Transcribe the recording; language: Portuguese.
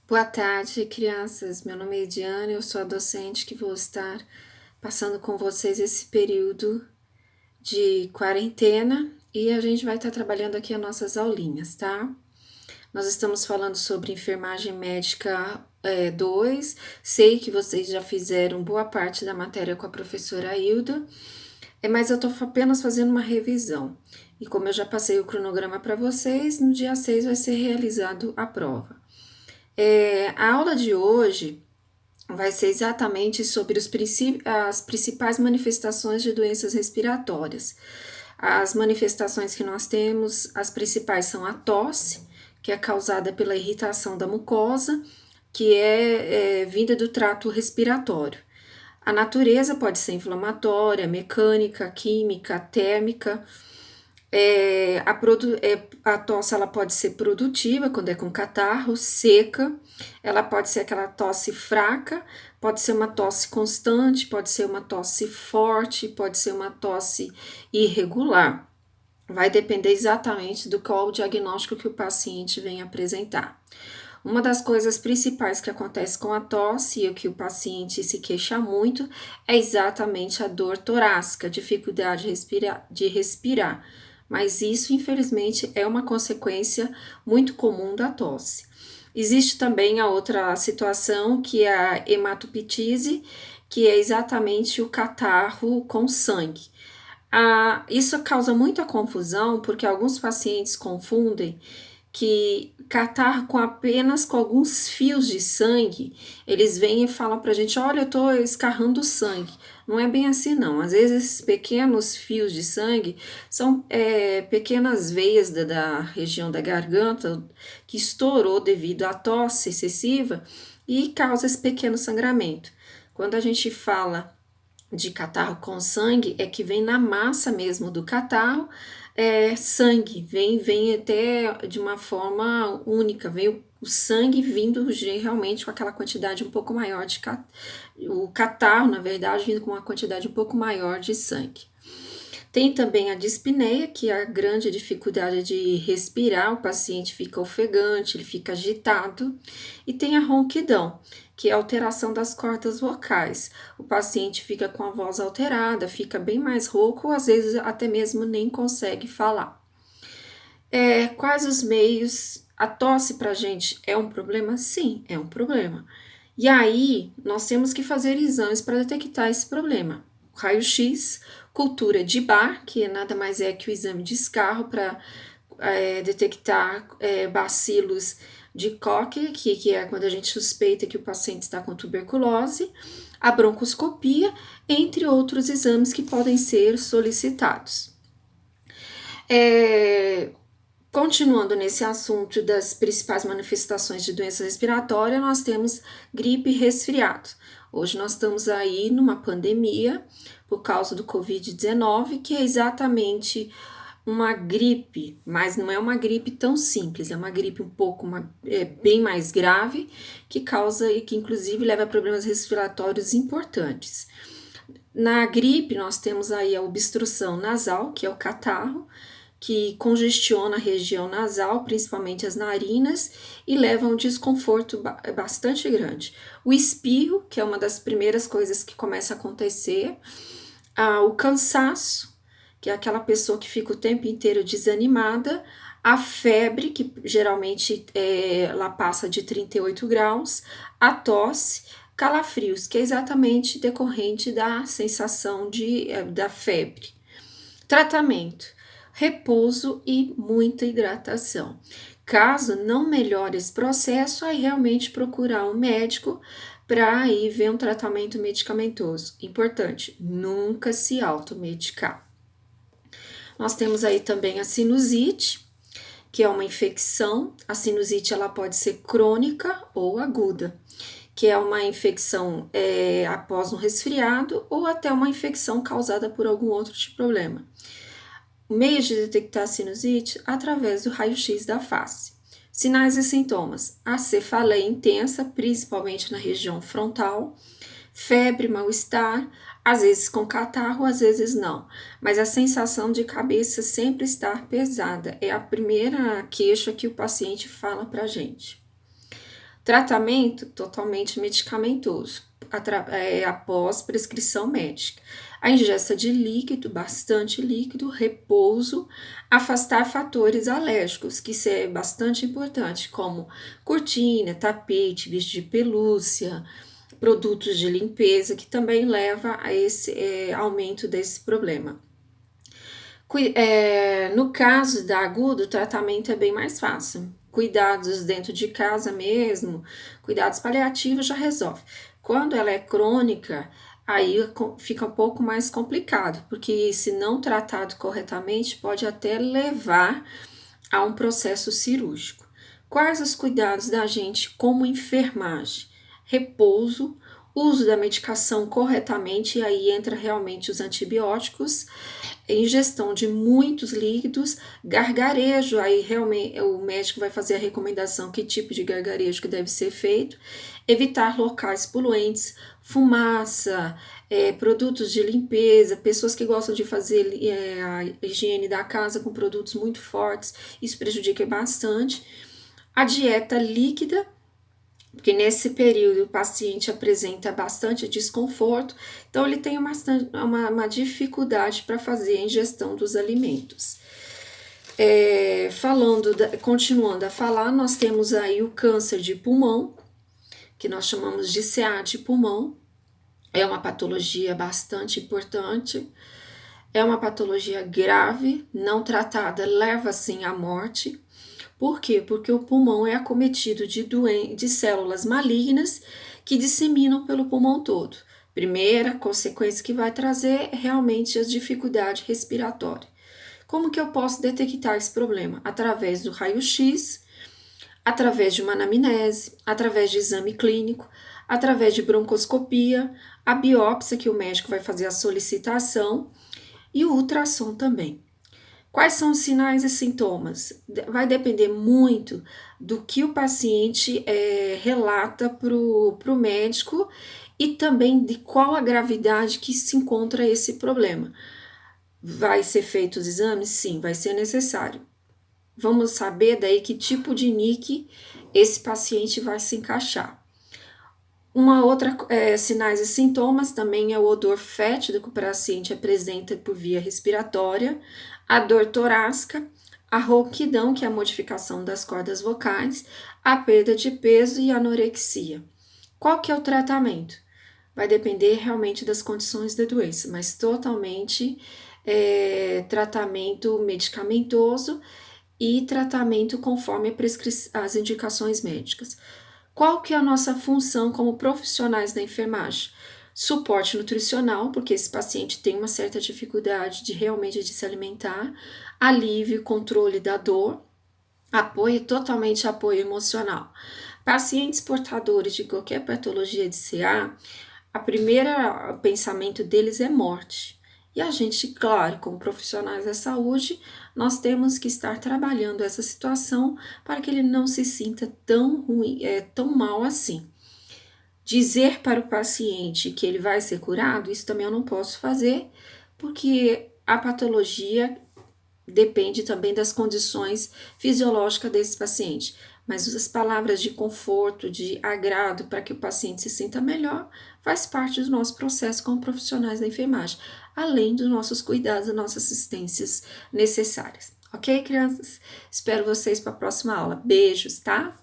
Boa tarde, crianças. Meu nome é Ediane, eu sou a docente que vou estar passando com vocês esse período de quarentena e a gente vai estar trabalhando aqui as nossas aulinhas, tá? Nós estamos falando sobre enfermagem médica 2. Sei que vocês já fizeram boa parte da matéria com a professora Hilda, mas eu estou apenas fazendo uma revisão. E como eu já passei o cronograma para vocês, no dia 6 vai ser realizado a prova. A aula de hoje vai ser exatamente sobre as principais manifestações de doenças respiratórias. As manifestações que nós temos, as principais são a tosse, que é causada pela irritação da mucosa, que é vinda do trato respiratório. A natureza pode ser inflamatória, mecânica, química, térmica. A tosse ela pode ser produtiva quando é com catarro, seca, ela pode ser aquela tosse fraca, pode ser uma tosse constante, pode ser uma tosse forte, pode ser uma tosse irregular. Vai depender exatamente do qual o diagnóstico que o paciente vem apresentar. Uma das coisas principais que acontece com a tosse e o que o paciente se queixa muito é exatamente a dor torácica, dificuldade de respirar. Mas isso, infelizmente, é uma consequência muito comum da tosse. Existe também a outra situação, que é a hematoptise, que é exatamente o catarro com sangue. Isso causa muita confusão, porque alguns pacientes confundem que catarro com alguns fios de sangue, eles vêm e falam pra gente, olha, eu tô escarrando sangue. Não é bem assim, não. Às vezes, esses pequenos fios de sangue são pequenas veias da região da garganta que estourou devido à tosse excessiva e causa esse pequeno sangramento. Quando a gente fala de catarro com sangue, é que vem na massa mesmo do catarro, sangue, vem até de uma forma única, vem o sangue vindo realmente com aquela quantidade um pouco maior de o catarro, na verdade, vindo com uma quantidade um pouco maior de sangue. Tem também a dispneia, que é a grande dificuldade de respirar, o paciente fica ofegante, ele fica agitado, e tem a ronquidão, que é a alteração das cordas vocais. O paciente fica com a voz alterada, fica bem mais rouco, ou às vezes até mesmo nem consegue falar. Quais os meios? A tosse pra gente é um problema? Sim, é um problema. E aí, nós temos que fazer exames para detectar esse problema. Raio-X, cultura de Bar, que nada mais é que o exame de escarro para detectar bacilos de Koch, que é quando a gente suspeita que o paciente está com tuberculose, a broncoscopia, entre outros exames que podem ser solicitados. Continuando nesse assunto das principais manifestações de doença respiratória, nós temos gripe e resfriado. Hoje nós estamos aí numa pandemia por causa do Covid-19, que é exatamente uma gripe, mas não é uma gripe tão simples, é uma gripe bem mais grave, que causa e que inclusive leva a problemas respiratórios importantes. Na gripe, nós temos aí a obstrução nasal, que é o catarro, que congestiona a região nasal, principalmente as narinas, e leva a um desconforto bastante grande. O espirro, que é uma das primeiras coisas que começa a acontecer, o cansaço, que é aquela pessoa que fica o tempo inteiro desanimada, a febre, que geralmente ela passa de 38 graus, a tosse, calafrios, que é exatamente decorrente da sensação da febre. Tratamento: repouso e muita hidratação. Caso não melhore esse processo, aí realmente procurar um médico para aí ver um tratamento medicamentoso. Importante, nunca se automedicar. Nós temos aí também a sinusite, que é uma infecção. A sinusite ela pode ser crônica ou aguda, que é uma infecção após um resfriado ou até uma infecção causada por algum outro tipo de problema. Meios de detectar a sinusite através do raio-x da face. Sinais e sintomas: a cefaleia intensa, principalmente na região frontal, febre, mal-estar, às vezes com catarro, às vezes não, mas a sensação de cabeça sempre estar pesada é a primeira queixa que o paciente fala pra gente. Tratamento totalmente medicamentoso, após prescrição médica. A ingesta de líquido, bastante líquido, repouso, afastar fatores alérgicos, que isso é bastante importante, como cortina, tapete, bicho de pelúcia, produtos de limpeza, que também leva a esse aumento desse problema. No caso da agudo, o tratamento é bem mais fácil. Cuidados dentro de casa mesmo, cuidados paliativos já resolve. Quando ela é crônica, aí fica um pouco mais complicado, porque se não tratado corretamente, pode até levar a um processo cirúrgico. Quais os cuidados da gente como enfermagem? Repouso, uso da medicação corretamente, e aí entra realmente os antibióticos, ingestão de muitos líquidos, gargarejo, aí realmente o médico vai fazer a recomendação que tipo de gargarejo que deve ser feito, evitar locais poluentes, fumaça, produtos de limpeza, pessoas que gostam de fazer a higiene da casa com produtos muito fortes, isso prejudica bastante. A dieta líquida, porque nesse período o paciente apresenta bastante desconforto, então ele tem uma dificuldade para fazer a ingestão dos alimentos. Continuando a falar, nós temos aí o câncer de pulmão, que nós chamamos de CA de pulmão, é uma patologia bastante importante, é uma patologia grave, não tratada, leva sim à morte. Por quê? Porque o pulmão é acometido de células malignas que disseminam pelo pulmão todo. Primeira consequência que vai trazer é realmente a dificuldade respiratória. Como que eu posso detectar esse problema? Através do raio-x, através de uma anamnese, através de exame clínico, através de broncoscopia, a biópsia que o médico vai fazer a solicitação e o ultrassom também. Quais são os sinais e sintomas? Vai depender muito do que o paciente relata para o médico e também de qual a gravidade que se encontra esse problema. Vai ser feito os exames? Sim, vai ser necessário. Vamos saber daí que tipo de NIC esse paciente vai se encaixar. Uma outra sinais e sintomas também é o odor fétido que o paciente apresenta por via respiratória, a dor torácica, a rouquidão, que é a modificação das cordas vocais, a perda de peso e a anorexia. Qual que é o tratamento? Vai depender realmente das condições da doença, mas totalmente tratamento medicamentoso e tratamento conforme as indicações médicas. Qual que é a nossa função como profissionais da enfermagem? Suporte nutricional, porque esse paciente tem uma certa dificuldade de se alimentar, alívio, controle da dor, totalmente apoio emocional. Pacientes portadores de qualquer patologia de CA, a primeira pensamento deles é morte. E a gente, claro, como profissionais da saúde, nós temos que estar trabalhando essa situação para que ele não se sinta tão ruim, tão mal assim. Dizer para o paciente que ele vai ser curado, isso também eu não posso fazer, porque a patologia depende também das condições fisiológicas desse paciente. Mas as palavras de conforto, de agrado para que o paciente se sinta melhor, faz parte do nosso processo como profissionais da enfermagem, além dos nossos cuidados, das nossas assistências necessárias. Ok, crianças? Espero vocês para a próxima aula. Beijos, tá?